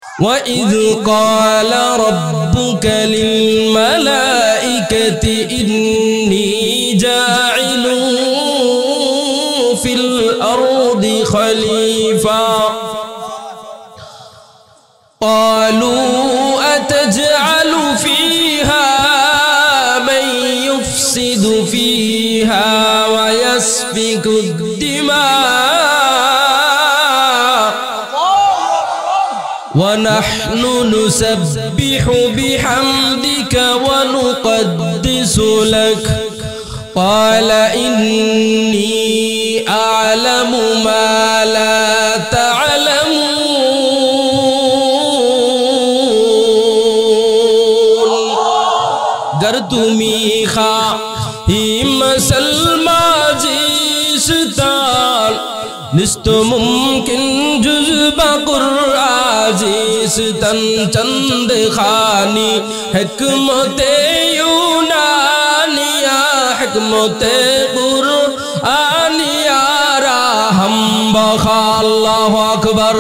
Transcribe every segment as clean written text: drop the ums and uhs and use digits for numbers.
وَإِذْ قَالَ رَبُّكَ لِلْمَلَائِكَةِ إِنِّي جَاعِلٌ فِي الْأَرْضِ خَلِيفَةً قَالُوا أَتَجْعَلُ فِيهَا مَن يُفْسِدُ فِيهَا وَيَسْفِكُ الدِّمَاءَ وَنَحْنُ نُسَبِّحُ بِحَمْدِكَ وَنُقَدِّسُ لَكَ قَالَ إِنِّي أَعْلَمُ مَا لَا تَعْلَمُونَ گر تُمِی خواہی مسلمہ جیستان نست ممکن جزب قرآزیستن چند خانی حکمت یونانیہ حکمت قرآنیہ راہم بخا اللہ اکبر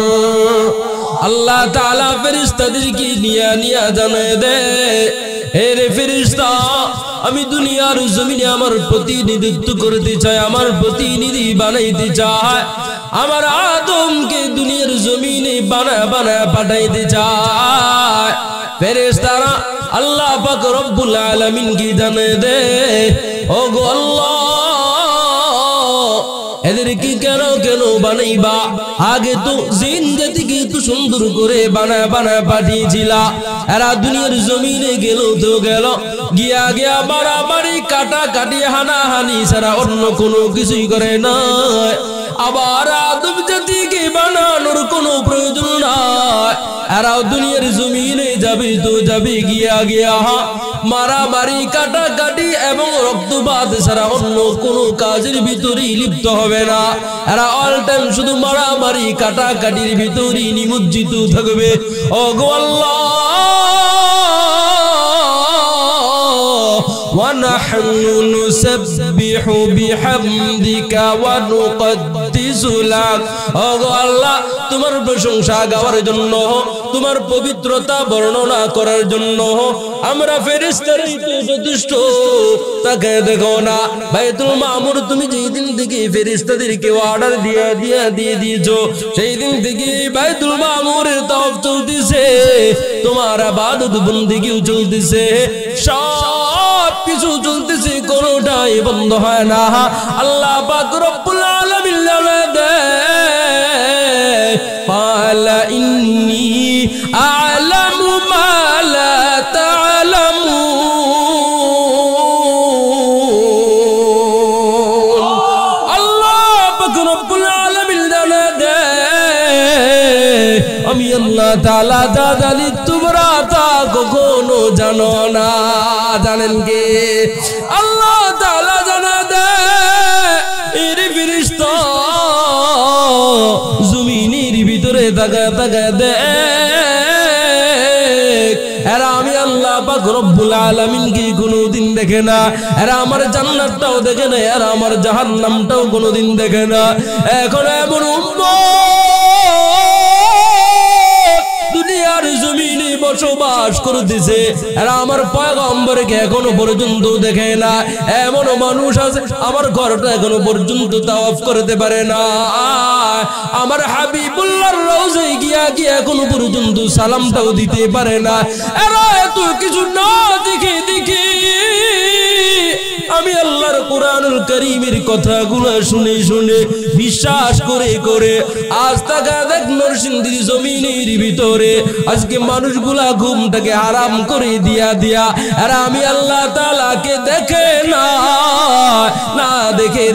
اللہ تعالیٰ فرشتہ کی نیا نیا جانے دے اے فرشتہ আমি দুনিয়ার জমিনে আমার প্রতিনিধিত্ব করতে চাই আমার প্রতিনিধি বানাইতে চাই আমার আদমকে দুনিয়ার জমিনে বানায় পাঠাইতে চাই ফেরেশতারা আল্লাহ পাক রব্বুল আলামিন কি জানে দে ওগো আল্লাহ এদেরকে কেন কেন বানাইবা আগে তো জিন জাতিকে তো সুন্দর করে বানায় পাঠিয়েছিলা এরা দুনিয়ার জমিনে গেল তো গেল গিয়া গিয়া মারামারি কাটাকাটি হানাহানি ছাড়া অন্য কোনো কিছুই করে না আবার আদম জাতিকে বানানোর কোনো প্রয়োজন নাই এরাও দুনিয়ার জমিনে যাবে তো যাবে গিয়া গিয়া মারামারি কাটাকাটি এবং রক্তপাত ছাড়া অন্য কোনো কাজের ভিতরেই লিপ্ত হবে না এরা অল টাইম শুধু মারামারি কাটাকাটির ভিতরেই নিমজ্জিত থাকবে ওগো আল্লাহ ونحن نسبح بحمدك ونقدس لك ওগো আল্লাহ তোমার প্রশংসা গাওয়ার জন্য তোমার পবিত্রতা বর্ণনা করার জন্য আমরা ফেরেশতারাই তো যথেষ্ট তাকে দেখো না বাইতুল মামুর তুমি যেই দিন থেকে ফেরেশতাদেরকে অর্ডার দিয়ে দিয়েছো সেই দিন থেকে বাইতুল মামুরের তওয়াফ চলতেছে তোমার ইবাদত বন্দেগীও চলতেছে সব কিছু চলতেছে কোনোটাই বন্ধ হয় না আল্লাহ পাক রব্বুল আলামিন দে قال إني أعلم ما لا تعلمون الله পাক রব্বুল আলামিন দে আমি আল্লাহ তাআলা যা জানি তোমরা তা কখনো জানো না জানেন কে আল্লাহ তাআলা জানা দে এর ফেরেশতা জমিনের ভিতরে তাকা দে এরা আমি আল্লাহ পাক রব্বুল আলামিন কি কোনোদিন দেখে না এরা আমার জান্নাতটাও দেখে না এরা আমার জাহান্নামটাও কোনোদিন দেখে না এখন এমন দুনিয়ার জমিনে বসবাস করতেছে এরা আমার পয়গম্বরকে এখনো পর্যন্ত দেখে না এমন মানুষ আছে আমার ঘরটা এখনো পর্যন্ত তাওয়াফ করতে পারে না আমার হাবিবুল্লাহর রওজায় গিয়া এখনো পর্যন্ত সালামটাও দিতে পারে না এরা এত কিছু না দেখে আমি আল্লাহর কোরআনুল কারীমের কথাগুলো শুনে বিশ্বাস করে আজ তাকা দেখ নরসিংদীর জমিনের ভিতরে আজকে মানুষগুলা ঘুমটাকে হারাম করে দিয়া আর আমি আল্লাহ তাআলাকে দেখে না দেখে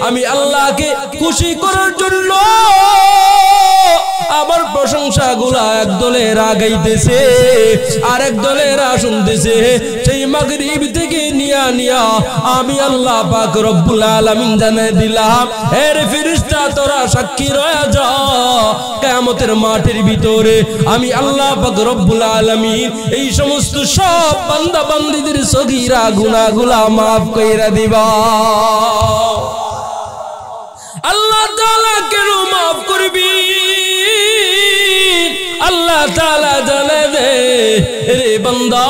আমি আল্লাহকে খুশি করার জন্য আমার প্রশংসাগুলা এক দলেরা গাইতেছে আর এক দলেরা শুনতেছে সেই মাগরিব থেকে নিয়া আমি আল্লাহ পাক রব্বুল আলামিন জানাই দিলাম এর ফেরেশতা তোরা সাক্ষী রয়ে যা কিয়ামতের মাঠের ভিতরে আমি আল্লাহ পাক রব্বুল আলামিন এই সমস্ত সব বান্দা বান্দীদের সগীরা গুনাহগুলা maaf কইরা দিবা আল্লাহ তাআলা কেন maaf করবি আল্লাহ তাআলা জানে দে রে বান্দা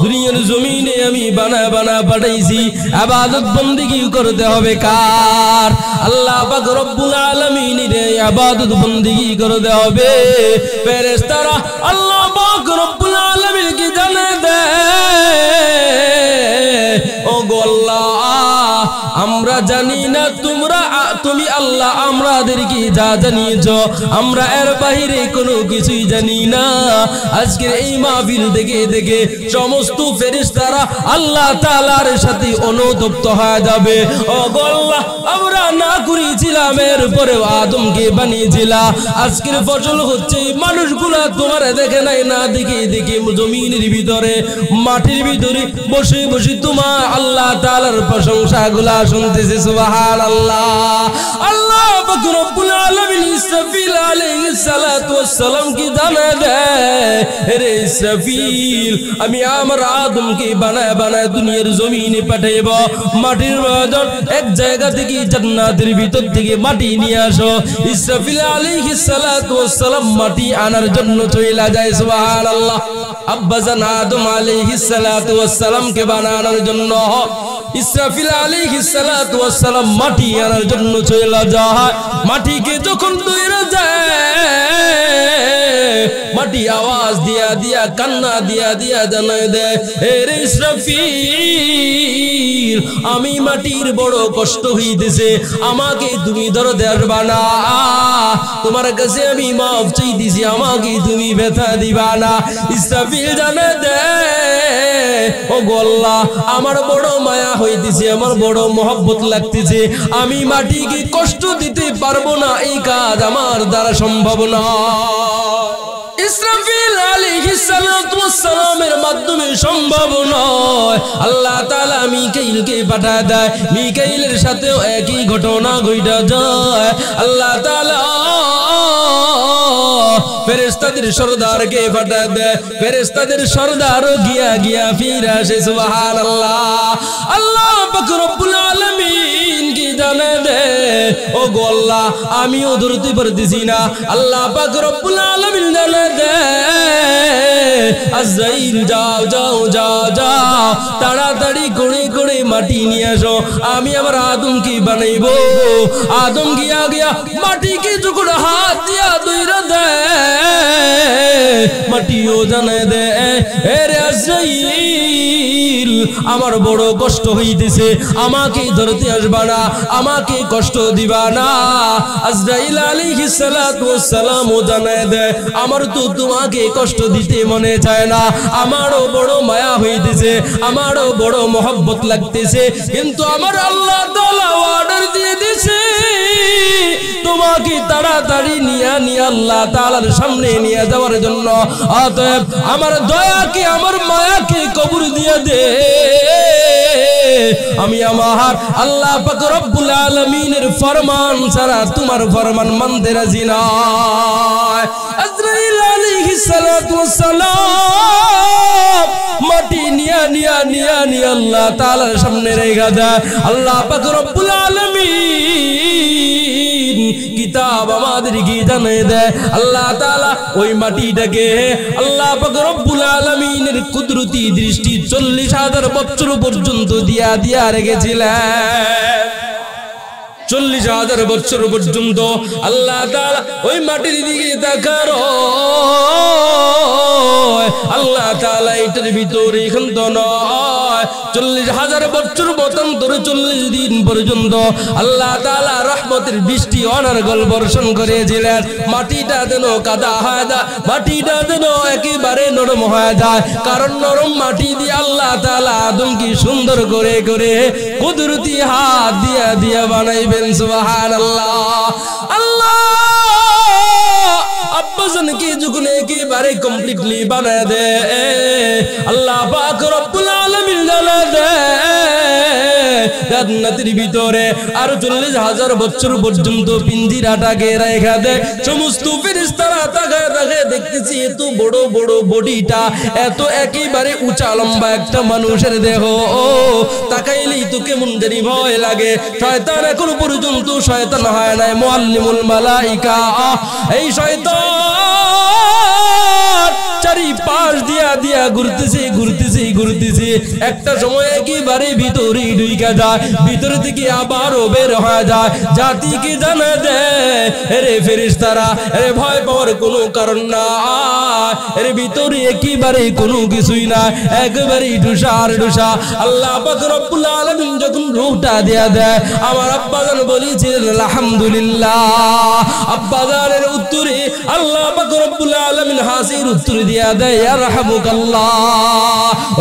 দুনিয়ার জমিনে আমি বানা বানা পাঠাইছি ইবাদত বندگی করতে হবে কার আল্লাহ পাক রব্বুল আলামিনের ইবাদত বندگی করতে হবে ফেরেশতারা আল্লাহ পাক রব্বুল আলামিনকে জানে দে ও গো আল্লাহ আমরা জানি না তুমি আল্লাহ আমাদেরকে যা জানিয়েছো আমরা এর বাইরে কোনো কিছুই জানি না আজকের এই মাহফিল দেখে সমস্ত ফেরেশতারা আল্লাহ তাআলার সাথে অনুতপ্ত হয়ে যাবে ও গো আল্লাহ আমরা না করেছিলাম এরপরে আদমকে বানিয়েছিলা আজকের ফসল হচ্ছে মানুষগুলা তোমার দেখে নাই না দেখে জমিনের ভিতরে মাটির ভিতরে বসে বসে তোমার আল্লাহ তাআলার প্রশংসাগুলা শুনতেছে সুবহানাল্লাহ আল্লাহ পাক রব্বুল আলামিন ইসরাফিল আলাইহিস সালাতু ওয়াস সালাম কি জানা দেয় রে ইসরাফিল আমি আমার আদমকে বানায় দুনিয়ার জমিনে পাঠাইব মাটির বাজার এক জায়গা থেকে জান্নাতের ভিতর থেকে মাটি নিয়ে আসো ইসরাফিল আলাইহিস সালাতু ওয়াস সালাম মাটি আনার জন্য চলে যায় সুবহানাল্লাহ আব্বাজান আদম আলাইহিস সালাতু ওয়াস সালাম কে বানানোর জন্য ইসরাফিল আলাইহিস সালাতু ওয়াস সালাম মাটি আনার জন্য চলে যায় মাটিকে যখন দইরা যায় মাটি আওয়াজ দিয়া কান্না দিয়া জানায় দেয় রে ইসরাফিল আমি মাটির বড় কষ্ট হইতেছে আমাকে তুমি ধরতে পারবা না তোমার কাছে আমি মাফ চাইতেছি আমাকে তুমি ব্যথা দিবা না ইসরাফিল জানায় দেয় ও গো আল্লাহ আমার বড় মায়া হইতেছে আমার বড় মহব্বত লাগতেছে আমি মাটিকে কষ্ট দিতে পারবো না এই কাজ আমার দ্বারা সম্ভব না ইসরাফিল আলাইহিস সালাতু ওয়াস সালামের মাধ্যমে সম্ভব নয় আল্লাহ তাআলা মিকাইলকে পাঠায় দেয় মিকাইলের সাথেও একই ঘটনা ঘটে যায় আল্লাহ তাআলা ফেরেশতাদের সরদারকে পাঠায় দেয় ফেরেশতাদের সরদার গিয়া ফিরে আসে সুবহানাল্লাহ আল্লাহ পাক রব্বুল আলামিন কি জানে দে ও গো আল্লাহ আমিও ধরতে পারতেছি না আল্লাহ পাক রব্বুল আলামিন জানে দে আজরাইল যাও তাড়াতাড়ি করে মাটি নিয়ে আসো আমি আমার আদমকে বানাইবো আদম গিয়া মাটিকে যখন হাত দিয়া দইরা দেয় মাটিও জানায় দে রে আজরাইল আমার বড় কষ্ট হইতেছে আমাকে ধরতে আসবা না আমাকে কষ্ট দিবা না আজরাইল আলাইহিস সালাতু ওয়াস সালাম জানায় দে আমার তো তোমাকে কষ্ট দিতে মনে চায় না আমারও বড় মায়া হইতেছে আমারও বড় মহব্বত লাগতেছে কিন্তু আমার আল্লাহ তাআলা অর্ডার দিয়ে দিয়েছে তোমাকে তাড়াতাড়ি নিয়ে আল্লাহ তাআলার সামনে নিয়ে যাওয়ার জন্য অতএব আমার দয়াকে আমার মায়াকে কবুল দিয়ে দে আমি আমার আল্লাহ পাক রব্বুল আলামিনের ফরমান ছাড়া তোমার ফরমান মানতে রাজি না আজরাইল আলাইহিস সালাতু ওয়াস সালাম মাটি নিয়া আল্লাহ তাআলার সামনে রেখে দেয় আল্লাহ পাক রব্বুল আলামিন কিতাব আমাদেরকে জানিয়ে দেয় আল্লাহ তাআলা ওই মাটিটাকে আল্লাহ পাক রব্বুল আলামিনের কুদরতি দৃষ্টি 40,000 বছর পর্যন্ত দিয়া রেখেছিলেন 40,000 বছর পর্যন্ত আল্লাহ তাআলা ওই মাটির দিকে তাকালো আল্লাহ তাআলা এটার ভিতরে ক্ষান্ত নয় 40,000 বছর মতান্তরে 40 দিন পর্যন্ত আল্লাহ তাআলা রহমতের বৃষ্টি অনর্গল বর্ষণ করেছিলেন মাটিটা যেন কাদা হয়ে যায় মাটিটা যেন একেবারে নরম হয়ে যায় কারণ নরম মাটি দিয়ে আল্লাহ তাআলা আদমকে সুন্দর করে কুদরতি হাত দিয়া বানাইবেন সুবহানাল্লাহ আল্লাহ আব্বাজানকে যখন একেবারে কমপ্লিটলি বানায় দে আল্লাহ পাক রব্বুল আলামিন জানায় দে জান্নাতের ভিতরে আর 40,000 বছর পর্যন্ত পিঞ্জিরাটাকে রেখে দে সমস্ত ফেরেশতারা তাকায় দেখতে দেখতেছি এত বড় বড় বডিটা, এত একেবারে উঁচা লম্বা একটা মানুষের দেহ, তাকাইলেই তো কেমন জানি ভয় লাগে। শয়তান এখন পর্যন্ত শয়তান হয় নাই মুআল্লিমুল মালাইকা। এই শয়তান চারিপাশ দিয়া ঘুরতেছে। একটা সময় একেবারে ভিতরে ঢুইকা যায়, ভিতর থেকে আবারও বের হয়ে যায়। জাতিকে জানা দেয়, এরে ফেরেশতারা, এরে ভয় পাওয়ার কোনো কারণ নাই, এর ভিতরে একেবারে কোনো কিছুই না, একেবারে ঢুসা। আল্লাহ পাক রব্বুল আলামিন যখন রূহটা দেয়া দেয়, আমার আব্বাজান বলেছিলেন আলহামদুলিল্লাহ। আব্বাজানের উত্তরে আল্লাহ পাক রব্বুল আলামিন হাসির উত্তর দিয়া দেয় ইয়ারহামুকাল্লাহ।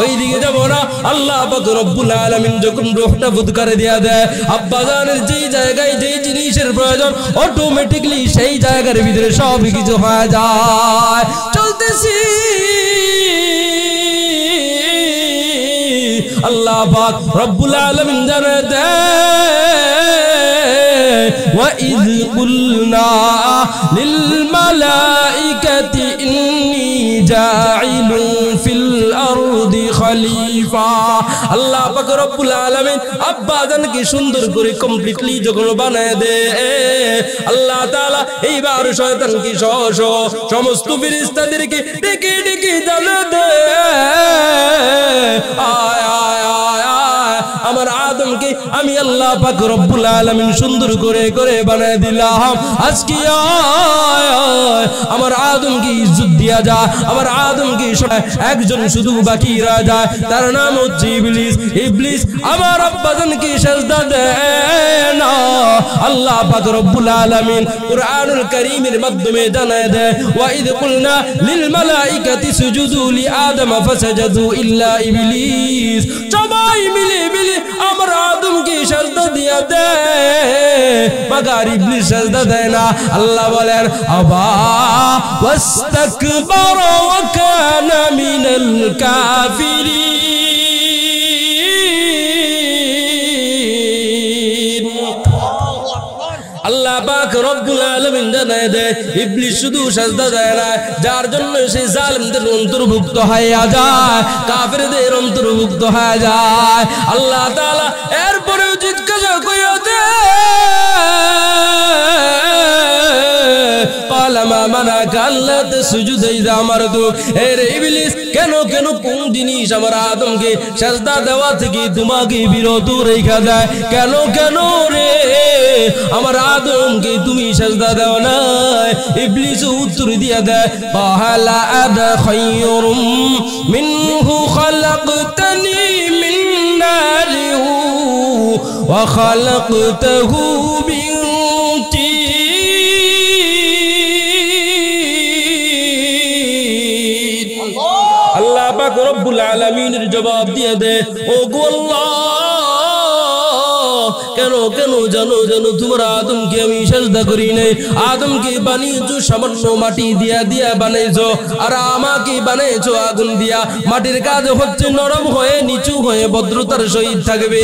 ওইদিকে যাব না, আল্লাহ পাক রব্বুল আলামিন যখন রূহটা ফুৎকারে দিয়া দেয়, আব্বাজানের যেই জায়গায় যেই জিনিসের প্রয়োজন অটোমেটিকলি সেই জায়গার ভিতরে সব কিছু হয়ে যায়। চলতেছি, আল্লাহ পাক রব্বুল আলামিন জানায় দেয় ওয়াইয কুলনা লিল মালাইকাতি ইন্নী জাইলুন ফিল আরদি খলিফা। আল্লাহ পাক রব্বুল আলামিন আব্বাজানকে সুন্দর করে কমপ্লিটলি যখন বানায় দেয়, আল্লাহ তাআলা এইবার শয়তানকে সহ সমস্ত ফেরেশতাদেরকে ডেকে জানায় দেয় আমার আদমকে আমি আল্লাহ পাক রব্বুল আলামিন সুন্দর করে বানায় দিলাম। আজকে আমার আদমকে ইজ্জত দিয়া যায়, আমার আদমকে একজন শুধু বাকি রয়ে যায়, তার নাম হচ্ছে ইবলিস। ইবলিস আমার আব্বাজানকে সিজদা দেয় না। আল্লাহ পাক রব্বুল আলামিন কুরআনুল কারীমের মাধ্যমে জানায় দেয় ওয়াইদ কুলনা লিল মালাইকাতি সুজুদু লি আদম ফাসাজাদু ইল্লা ইবলিস। সবাই মিলে আমার আদমকে সিজদা দিয়া দেয়, মাগার ইবলিস সিজদা দেয় না। আল্লাহ বলেন আবা ওয়াস্তাকবারা ওয়া কানা মিনাল কাফিরিন। আল্লাহ পাক রব্বুল আলামিন জানায় দেয় ইবলিস শুধু সিজদা দেয় না, যার জন্য সে জালিমদের অন্তর্ভুক্ত হয়ে যায়, কাফেরদের অন্তর্ভুক্ত হয়ে যায়। আল্লাহ তাআলা এরপরেও জিজ্ঞাসা কইরা দেয় কালামা মানাকা আল্লা তাসজুদা ইযা আমারতুক। এরে ইবলিস, কেন কোন জিনিস আমার আদমকে সিজদা দেওয়া থেকে তোমাকে বিরত রেখা দেয়? কেন রে আমার আদমকে তুমি সিজদা দাও না? ইবলিস উত্তর দিয়া দেয় কালা আদা খায়রুম মিনহু খালাকতানি মিন নারি ওয়া খালাকতাহু মিন তিন। আল্লাহ পাক রব্বুল আলামিনের জবাব দিয়ে দেয় ও গো আল্লাহ, কেন জানো তোমার আদমকে আমি সিজদা করি নাই। আদমকে বানিয়েছো সামান্য মাটি দিয়া বানাইছো, আর আমাকে বানাইছো আগুন দিয়া। মাটির কাজ হচ্ছে নরম হয়ে নিচু হয়ে ভদ্রতার সহিত থাকবে,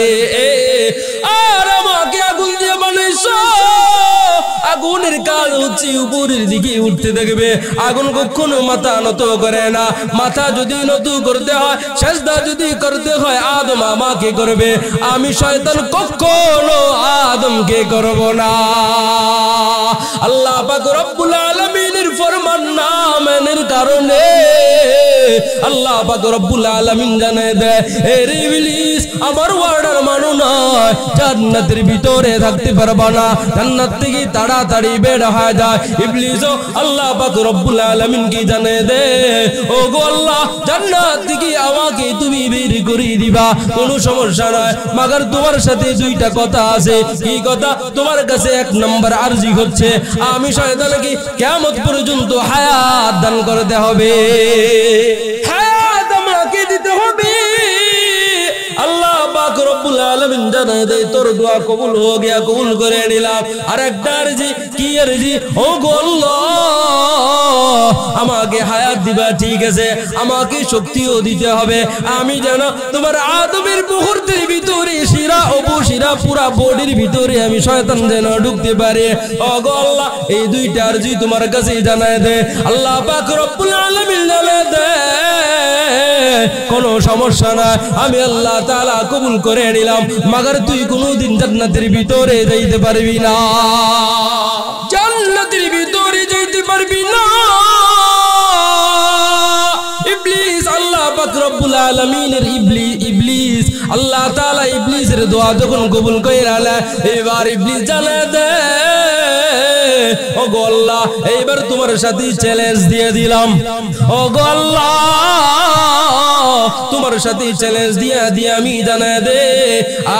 আর আমাকে আগুন দিয়ে বানাইছো, আগুনের কাজ হচ্ছে উপরের দিকে উঠতে থাকবে। আগুন কখনো মাথা নত করে না, মাথা যদি নত করতে হয়, সিজদা যদি করতে হয়, আদম আমাকে করবে, আমি শয়তান কখনো আদমকে করব না। আল্লাহ পাক রব্বুল আলামিনের ফরমান না মানার কারণে আল্লাহ পাক রব্বুল আলামিন জানায় দেয় এরে ইবলিস, আমার ওয়ার্ডার মানো না, জান্নাতের ভিতরে থাকতে পারবা না, জান্নাত থেকে তাড়াতাড়ি বের হয়ে যায়। ইবলিসও আল্লাহ পাক রব্বুল আলামিন কি জানায় দেয় ও গো আল্লাহ, জান্নাত থেকে আমাকে তুমি বের করে দিবা, কোনো সমস্যা নয়, মাগার তোমার সাথে দুইটা কথা আছে। কি কথা? তোমার কাছে এক নম্বর আরজি হচ্ছে আমি শয়তানকে কিয়ামত পর্যন্ত হায়াত দান করতে হবে, হায়াত আমাকে দিতে হবে। আল্লাহ পাক রব্বুল আলামিন জানায় দেয় তোর দোয়া কবুল হয়ে গিয়া, কবুল করে নিলাম। আর একটা আরজি, কি আরজি? ও গো আল্লাহ, আমাকে হায়াত দিবা, ঠিক আছে, আমাকে শক্তিও দিতে হবে, আমি যেন তোমার আদমের মুহূর্তের ভিতরে শিরা উপশিরা পুরা বডির ভিতরে আমি শয়তান যেন ঢুকতে পারে। ওগো আল্লাহ, এই দুইটা আরজি তোমার কাছে জানায় দে। আল্লাহ পাক রব্বুল আলামিন জানায় দে, কোনো সমস্যা না, আমি আল্লাহ তাআলা কবুল করে নিলাম, মাগার তুই কোনোদিন জান্নাতের ভিতরে যাইতে পারবি না, জান্নাতের ভিতরে যাইতে পারবি না। ইবলিস, আল্লাহ পাক রব্বুল আলামিনের ইবলিস আল্লাহ তাআলা ইবলিসের দোয়া যখন কবুল কইরা, এবার ইবলিস জানায় দে, ওগো আল্লাহ, এইবার তোমার সাথে চ্যালেঞ্জ দিয়ে দিলাম, ওগো আল্লাহ, তোমার সাথে চ্যালেঞ্জ দিয়ে আমি জানায় দে,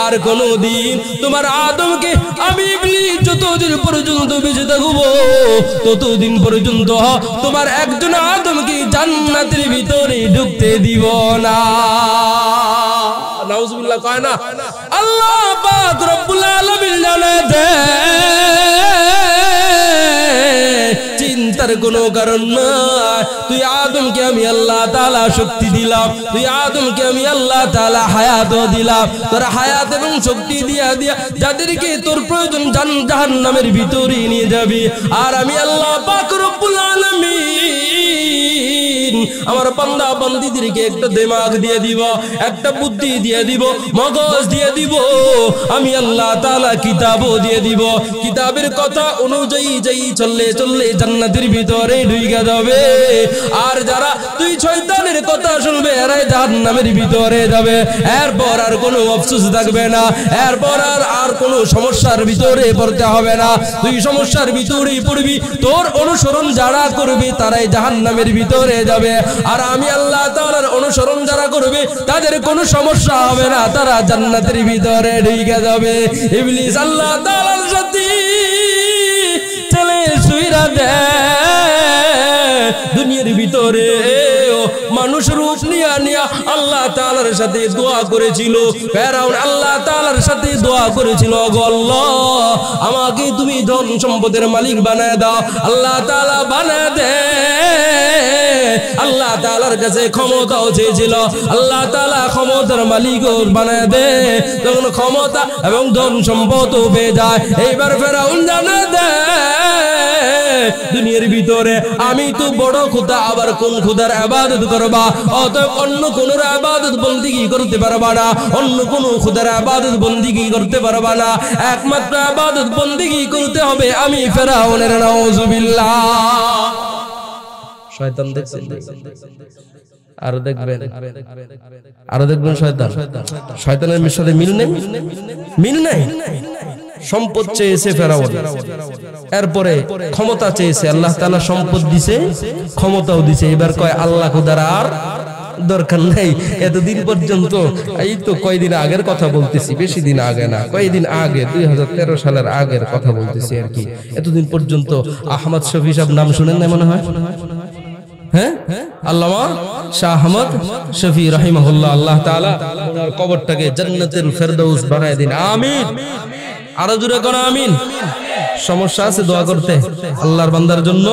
আর কোনদিন তোমার আদমকে আমি ইবলিস যতদিন পর্যন্ত বেঁচে থাকবো ততদিন পর্যন্ত তোমার একজন আদমকে জান্নাতের ভিতরে ঢুকতে দিব না। নাউজুবিল্লাহ কয় না? আল্লাহ পাক রব্বুল আলামিন জানায় দে, চিন্তার কোনো কারণ নাই, তুই আদমকে আমি আল্লাহ তাআলা শক্তি দিলাম, তুই আদমকে আমি আল্লাহ তাআলা হায়াত দিলাম, তোর হায়াত এবং শক্তি দিয়া যাদেরকে তোর প্রয়োজন জাহান্নামের ভিতরে নিয়ে যাবি, আর আমি আল্লাহ পাক রব্বুল আলামিন আমার বান্দা বান্দীদেরকে একটা দিমাগ দিয়ে দিব, একটা বুদ্ধি দিয়ে দিব, মগজ দিয়ে দিব, আমি আল্লাহ তাআলা কিতাবও দিয়ে দিব, কিতাবের কথা অনুযায়ী যাই চললে চললে জান্নাতের ভিতরে ঢুকে যাবে, আর যারা তুই শয়তানের কথা শুনবে এরাই জাহান্নামের ভিতরে যাবে, এরপর আর কোনো আফসোস থাকবে না, এরপর আর কোনো সমস্যার ভিতরে পড়তে হবে না, তুই সমস্যার ভিতরেই পড়বি, তোর অনুসরণ যারা করবে তারাই জাহান্নামের ভিতরে যাবে, আর আমি আল্লাহ তাআলার অনুসরণ যারা করবে তাদের কোনো সমস্যা হবে না, তারা জান্নাতের ভিতরে ঢুকে যাবে। ইবলিস আল্লাহ তাআলার সাথে চলে শুইরা দে, দুনিয়ার ভিতরে মানুষ রূপ নিয়া আল্লাহ তাআলার সাথে দোয়া করেছিল, ফেরাউন আল্লাহ তাআলার সাথে দোয়া করেছিল, ওগো আল্লাহ, আমাকে তুমি ধন সম্পদের মালিক বানায় দাও, আল্লাহ তাআলা বানায় দে। আল্লাহ তাআলার কাছে ক্ষমতাও চেয়েছিল, আল্লাহ তাআলা ক্ষমতার মালিকও বানায় দে, তখন ক্ষমতা এবং ধন সম্পদও পেয়ে যায়। এইবার ফেরাউন জানায় দে, দুনিয়ার ভিতরে আমি তো বড় খোদা, আবার কোন খোদার ইবাদত করবা, অতএব অন্য কোন ইবাদত বন্দেগী করতে পারবা না, অন্য কোন খোদার ইবাদত বন্দেগী করতে পারবা না, একমাত্র ইবাদত বন্দেগী করতে হবে আমি ফেরাউনের। নাউজুবিল্লাহ। শয়তান দেখছেন, আরো দেখবেন, আরো দেখবেন, শয়তানের সাথে মিল নেই। সম্পদ চেয়েছে ফেরাউন, এরপরে ক্ষমতা চেয়েছে, আল্লাহ তাআলা সম্পদ দিছে, ক্ষমতাও দিছে, এবার কয় আল্লাহ খোদার আর দরকার নাই। এতদিন পর্যন্ত, এই তো কয়দিন আগের কথা বলতেছি, বেশি দিন আগে না, কয়দিন আগে 2013 সালের আগের কথা বলতেছি আর কি। এতদিন পর্যন্ত আহমদ শফি সাহেব নাম শুনেন না মনে হয়? হ্যাঁ, আল্লামা শাহ আহমদ শফি রাহিমাহুল্লাহ, আল্লাহ তাআলা ওনার কবরটাকে জান্নাতুল ফেরদাউস বানায় দিন, আমিন। আরো জোরে কোন আমিন। সমস্যা আছে দোয়া করতে আল্লাহর বান্দার জন্য,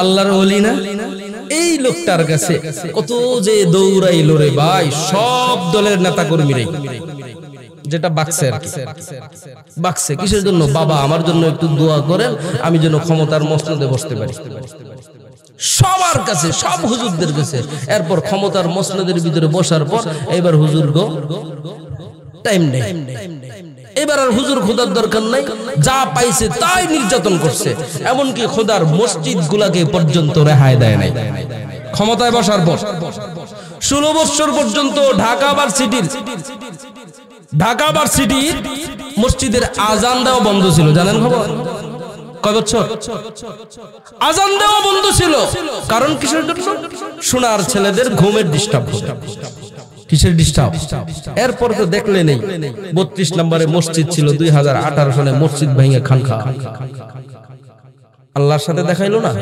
আল্লাহর ওলি না? এই লোকটার কাছে কত যে দৌড়াইলো রে ভাই, সব দলের নেতা কর্মীরাই, যেটা বাক্সে আর কি, বাক্সে কিসের জন্য? বাবা আমার জন্য একটু দোয়া করেন, আমি যেন ক্ষমতার মসনদে বসতে পারি। সবার কাছে, সব হুজুরদের কাছে। এরপর ক্ষমতার মসনদের ভিতরে বসার পর এবার হুজুর গো টাইম নেই, এবার আর হুজুর খোদার দরকার নাই, যা পাইছে তাই নির্যাতন করছে, এমনকি খোদার মসজিদ গুলাকে পর্যন্ত রেহাই দেয় নাই। ক্ষমতায় বসার পর 16 বছর পর্যন্ত ঢাকা ভার্সিটির মসজিদের আজান দেওয়া বন্ধ ছিল, জানেন খবর? কয় বছর আজান দেওয়া বন্ধ ছিল, কারণ কিসের জন্য? সোনার ছেলেদের ঘুমের ডিস্টার্ব। কিসের ডিস্টার্ব? এরপর তো দেখলে নেই 32 নম্বরে মসজিদ ছিল, 2018 সালে মসজিদ ভেঙে খানখা। আল্লাহর সাথে দেখাইলো না?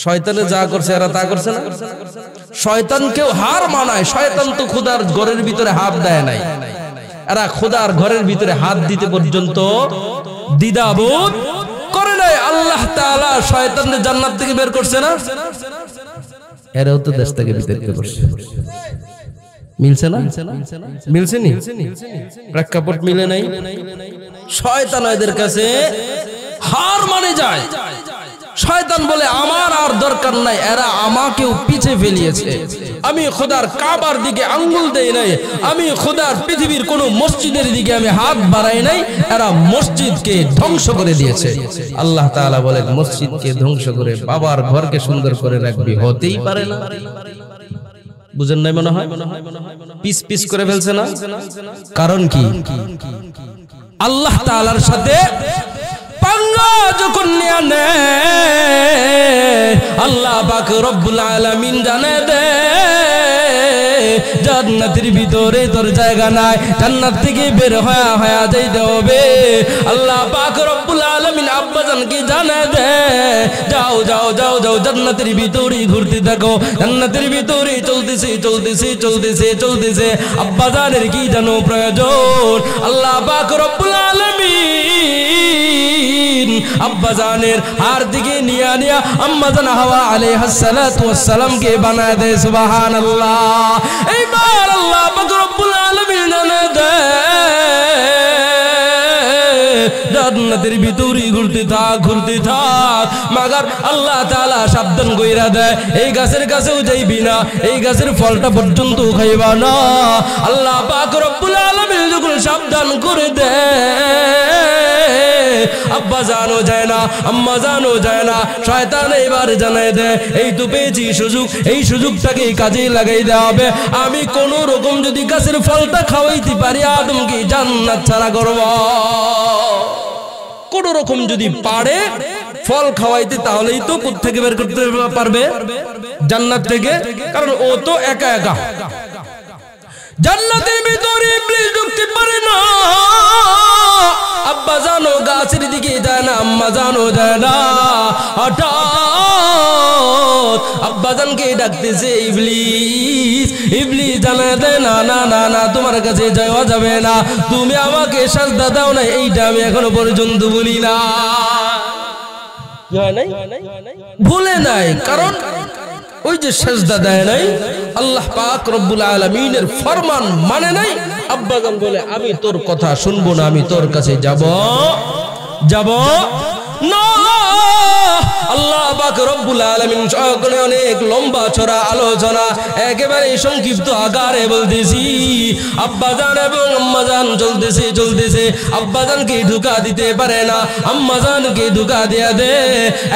শয়তানে যা করছে এরা তা করছে না? শয়তানকেও হার মানায়, শয়তান তো খোদার ঘরের ভিতরে হাত দেয় নাই, এরা খোদার ঘরের ভিতরে হাত দিতে পর্যন্ত দ্বিধাবোধ করে নাই। আল্লাহ তাআলা শয়তানদের জান্নাত থেকে বের করছে না, এরাও তো দেশ থেকে বিতাড়িত করছে। মিলছে না? মিলছে নি? প্রেক্ষাপট মিলে নাই। শয়তান এদের কাছে হার মানে যায়। শয়তান বলে আমার আর দরকার নাই, এরা আমাকেও পিছে ফেলিয়েছে। আমি খোদার কাবার দিকে আঙ্গুল দেই নাই, আমি খোদার পৃথিবীর কোন মসজিদের দিকে আমি হাত বাড়াই নাই, এরা মসজিদকে ধ্বংস করে দিয়েছে। আল্লাহ তাআলা বলেন মসজিদকে ধ্বংস করে বাবার ঘরকে সুন্দর করে রাখবি, হতেই পারে না। বুঝেন নাই মনে হয়? পিস পিস করে ফেলছে না? কারণ কি? আল্লাহ তাআলার সাথে পাঙ্গা যখন নিয়ে নেয়, আল্লাহ পাক রব্বুল আলামিন জানে দে জান্নাতের ভিতরে তোর জায়গা নাই, জান্নাত থেকে বের হয়ে যাইতে হবে। আল্লাহ পাক রব্বুল আলামিন আব্বাজানকে জানে দে যাও যাও যাও যাও জান্নাতের ভিতরে ঘুরতে থাকো, জান্নাতের ভিতরে চলতেছে চলতেছে চলতেছে চলতেছে। আব্বাজানের কি জানো প্রয়োজন? আল্লাহ পাক রব্বুল আলামিন আব্বাজানের হার দিকে নিয়া নিয়া আম্মাজান হাওয়া আলাইহিস সালাতু ওয়াস সালামকে বানায় দেয়। সুবহানাল্লাহ। এইবার আল্লাহ পাক রব্বুল আলামিন জানে দে জান্নাতের ভিতরে ঘুরতে থাক ঘুরতে থাক, মাগার আল্লাহ তাআলা সাবধান কইরা দেয় এই গাছের কাছেও যাইবি না, এই গাছের ফলটা পর্যন্ত খাইবা না। আল্লাহ পাক রব্বুল আলামিন যখন সাবধান করে দেয়, আব্বা জানো যায় না, আম্মা জানো যায় না, শয়তান এবার জানায় দেয় এই তো পেয়েছি সুযোগ, এই সুযোগটাকে কাজে লাগাইতে হবে। আমি কোন রকম যদি গাছের ফলটা খাওয়াইতে পারি আদমকে জান্নাত ছাড়া করব। কোন রকম যদি পারে ফল খাওয়াইতে, তাহলেই তো কোত্থেকে বের করতে পারবে? জান্নাত থেকে। কারণ ও তো একা একা জান্নাতের ভিতরে ইবলিস ঢুকতে পারে না। আব্বা জানো গাছের দিকে যায় না, আম্মা জানো যায় না। হঠাৎ আব্বা জানকে ডাকতেছে ইবলিস, ইবলিস জানায় দেয় না না না না তোমার কাছে যাওয়া যাবে না, তুমি আমাকে সাজদা দাও না, এইটা আমি এখনো পর্যন্ত বলি না। ভুলে নাই, কারণ ওই যে সাজদা দেয় নাই, আল্লাহ পাক রব্বুল আলামিনের ফরমান মানে নাই। আব্বাজান বলে আমি তোর কথা শুনবো না, আমি তোর কাছে যাব না। আল্লাহ পাক রব্বুল আলামিন সকলে অনেক লম্বা চড়া আলোচনা একেবারে সংক্ষিপ্ত আকারে বলতেছি। আব্বাজান এবং আম্মাজান চলতেছে চলতেছে, আব্বাজানকে ধোঁকা দিতে পারে না, আম্মাজানকে ধোঁকা দিয়া দে।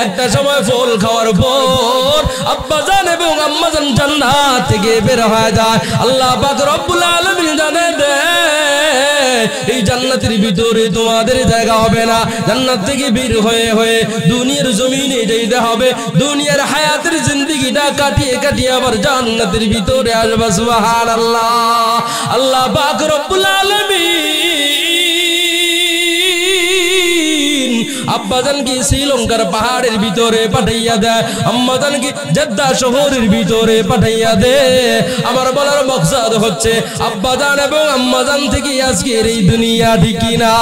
একটা সময় ফল খাওয়ার পর আব্বাজান এবং আম্মাজান জান্নাত থেকে বের হয়ে যায়। আল্লাহ পাক রব্বুল আলামিন জানে দে এই জান্নাতের ভিতরে তোমাদের জায়গা হবে না, জান্নাত থেকে বের হয়ে হয়ে দুনিয়ার জমিনে যেতে হবে, দুনিয়ার হায়াতের জিন্দেগিটা কাটিয়ে কাটিয়ে আবার জান্নাতের ভিতরে আসবে। সুবহানাল্লাহ। আল্লাহ পাক রব্বুল আলামিন আব্বাজানকে শ্রীলঙ্কার পাহাড়ের ভিতরে পাঠাইয়া দেয়, আম্মাজানকে জেদ্দা শহরের ভিতরে পাঠাইয়া দেয়। আমার বলার মকসদ হচ্ছে আব্বাজান এবং আম্মাজান থেকে আজকের এই দুনিয়া ঠিকই না।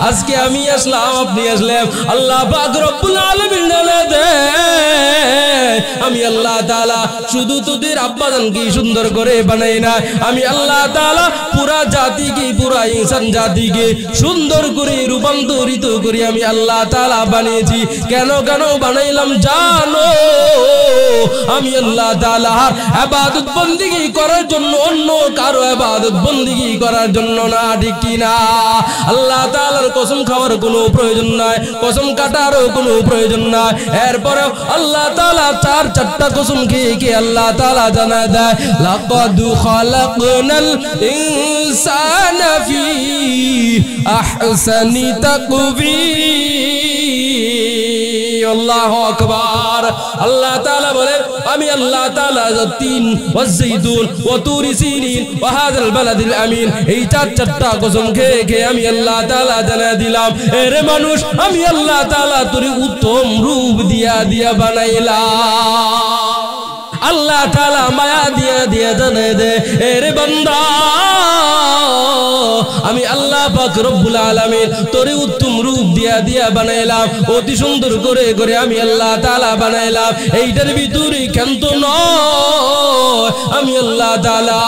আজকে আমি আসলাম, আপনি আসলেন, আল্লাহ পাক রব্বুল আলামিন জানে দেয় আমি আল্লাহ তাআলা শুধু তোদের আব্বাজানকে সুন্দর করে বানাই না, আমি আল্লাহ তাআলা পুরা জাতিকে, পুরা ইনসান জাতিকে সুন্দর করে রূপান্তরিত করে আমি আল্লাহ তাআলা বানিয়েছি। কেন কেন বানাইলাম জানো? আমি আল্লাহ তাআলার ইবাদত বন্দেগী করার জন্য, অন্য কারো ইবাদত বন্দেগী করার জন্য না, ঠিক কি না? আল্লাহ তাআলার কসম খাওয়ার কোনো প্রয়োজন নাই, কসম কাটারও কোনো প্রয়োজন নাই। এরপরে আল্লাহ তাআলা চারটা কসম খেয়ে আল্লাহ তাআলা জানায় দেয় লাকাদ খালাকনাল ইনসানা ফি আহসানি তাকবীর। আল্লাহু আকবার। আল্লাহ তাআলা বলেন আমি আল্লাহ তাআলা তিন ওয়াজ্জাইতুন ওয়া তুরি সিনিন ওয়া হাযাল বালাদিল আমিন, এই চারটা কসম খেয়ে আমি আল্লাহ তাআলা জানায় দিলাম এর মানুষ আমি আল্লাহ তাআলা তোর উত্তম রূপ দিয়া দিয়া বানাইলাম। আল্লাহ তাআলা মায়া দিয়ে দিয়ে জানে দে এরে বান্দা আমি আল্লাহ পাক রব্বুল আলামিন তোরে উত্তম রূপ দিয়া দিয়া বানাইলাম অতি সুন্দর করে করে আমি আল্লাহ তাআলা বানাইলাম এইটার ভিতরে কেন্ত নয় আমি আল্লাহ তাআলা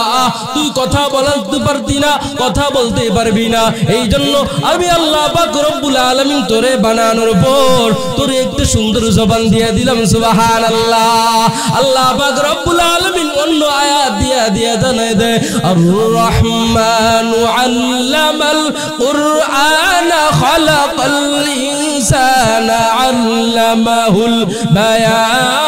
তুই কথা বলতে পারতি না কথা বলতে পারবি না এই জন্য আমি আল্লাহ পাক রব্বুল আলামিন তোরে বানানোর পর তোরে একটা সুন্দর জবান দিয়া দিলাম সুবহানাল্লাহ আল্লাহ পাক রব্বুল আলামিন অন্য আয়াত দিয়া দিয়া জানায় দেয় আর রহমানু আল্লামাল কুরআনা খালাকাল ইনসানা আল্লামাহুল বায়ান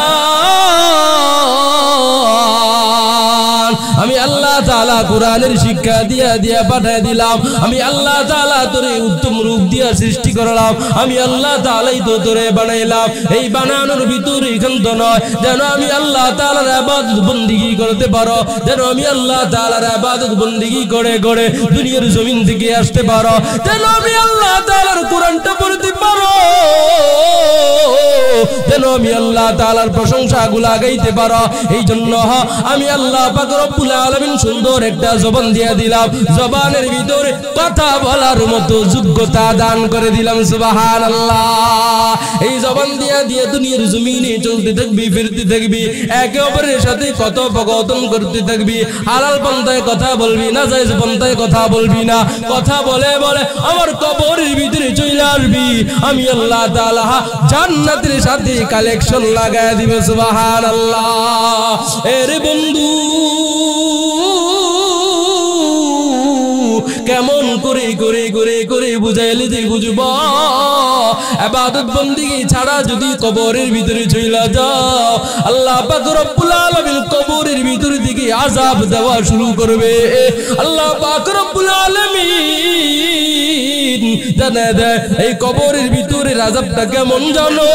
আমি আল্লাহ তাআলা কোরআনের শিক্ষা দিয়া দিয়া পাঠিয়ে দিলাম আমি আল্লাহ তাআলা তোরে উত্তম রূপ দিয়া সৃষ্টি করলাম আমি আল্লাহ তাআলাই তো তোরে বানাইলাম এই বানানোর ভিতরে এখান্ত নয় যেন আমি আল্লাহ তাআলার ইবাদত বندگی করতে পারো যেন আমি আল্লাহ তাআলার ইবাদত বندگی করে করে দুনিয়ার জমিন থেকে আসতে পারো যেন আমি আল্লাহ তাআলার কোরআনটা পড়তে পারো যেন আমি আল্লাহ তাআলার প্রশংসা গুলা গাইতে পারো এই জন্য আমি আল্লাহ পাক রব্বুল আলামিন সুন্দর একটা জবান দিয়া দিলাম জবানের ভিতরে কথা বলার মতো যোগ্যতা দান করে দিলাম সুবহানাল্লাহ এই জবান দিয়া দিয়ে দুনিয়ার জমিনে চলতে থাকবি ফিরতে থাকবি একে অপরের সাথে কথোপকথন করতে থাকবি হালাল পন্থায় কথা বলবি না জায়েজ পন্থায় কথা বলবি না কথা বলে বলে আমার কবরের ভিতরে চলে আসবি আমি আল্লাহ তাআলা জান্নাতের সাথে কালেকশন লাগায় দিবে সুবহানাল্লাহ এরে বন্ধু কেমন করে করে করে করে বুঝাইলে যে বুঝবো ইবাদত বندگی ছাড়া যদি কবরের ভিতরে চলে যাও আল্লাহ পাক রব্বুল আলামিন কবরের ভিতরে দিকে আযাব দেওয়া শুরু করবে আল্লাহ পাক রব্বুল আলামিন জানে দেয় এই কবরের ভিতরে আযাবটা কেমন জানো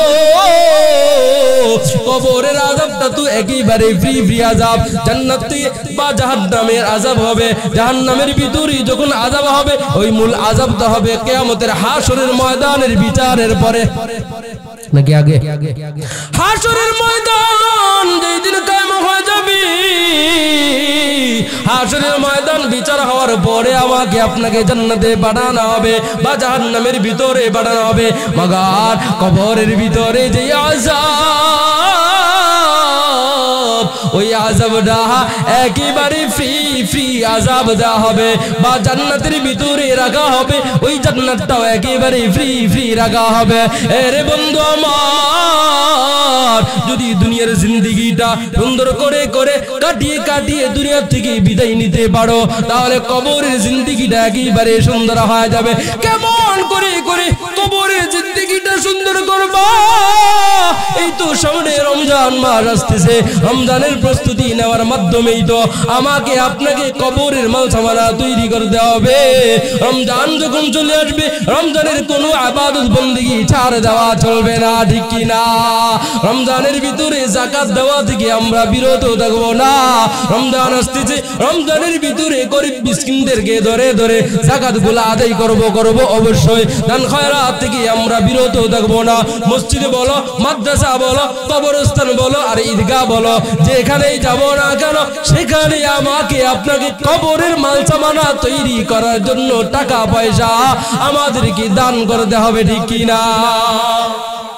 কবরের আযাবটা তো একেবারে ফ্রি ফ্রি আযাব জান্নাতে বা জাহান্নামের আযাব হবে জাহান্নামের ভিতরে যখন আযাব হবে ওই মূল আযাবটা হবে কিয়ামতের হাশরের ময়দানের বিচারের পরে নাকি আগে হাশরের ময়দান যেই দিন কায়েম হয়ে যাবে হাশরের ময়দান বিচার হওয়ার পরে আমাকে আপনাকে জান্নাতে পাঠানো হবে বা জাহান্নামের ভিতরে পাঠানো হবে মগার কবরের ভিতরে যে আযাব ওই আযাবটা একেবারে ফ্রি ফ্রি আযাব দেওয়া হবে বা জান্নাতের ভিতরে রাখা হবে ওই জান্নাতটাও একেবারে ফ্রি ফ্রি রাখা হবে আরে বন্ধু আমার যদি দুনিয়ার জিন্দেগিটা সুন্দর করে করে কাটিয়ে কাটিয়ে দুনিয়া থেকে বিদায় নিতে পারো তাহলে কবরের জিন্দেগিটা একেবারে সুন্দর হয়ে যাবে কেমন করে করে কবরের জিন্দেগিটা সুন্দর করবা এই তো সামনে রমজান মাস আসতেছে রমজানের প্রস্তুতি নেওয়ার মাধ্যমেই তো আমাকে আপনাকে কবরের মালসামানা তৈরি করতে হবে রমজান যখন চলে আসবে রমজানের কোনো ইবাদত বندگی ছাড় দেওয়া চলবে না ঠিক কি না রমজানের ভিতরে যাকাত দেওয়া থেকে আমরা বিরত থাকবো না রমজান আসতেছে রমজানের ভিতরে গরিব মিসকিনদেরকে ধরে ধরে যাকাতগুলো আদায় করব অবশ্যই দান খয়রাত থেকে আমরা বিরত থাকবো না মসজিদে বলো মাদ্রাসা বলো কবরস্থান বলো আর ঈদগাহ বলো যেখানেই যাব না কেন সেখানে আমাকে আপনাকে কবরের মালসামানা তৈরি করার জন্য টাকা পয়সা আমাদেরকে দান করতে হবে ঠিক কি না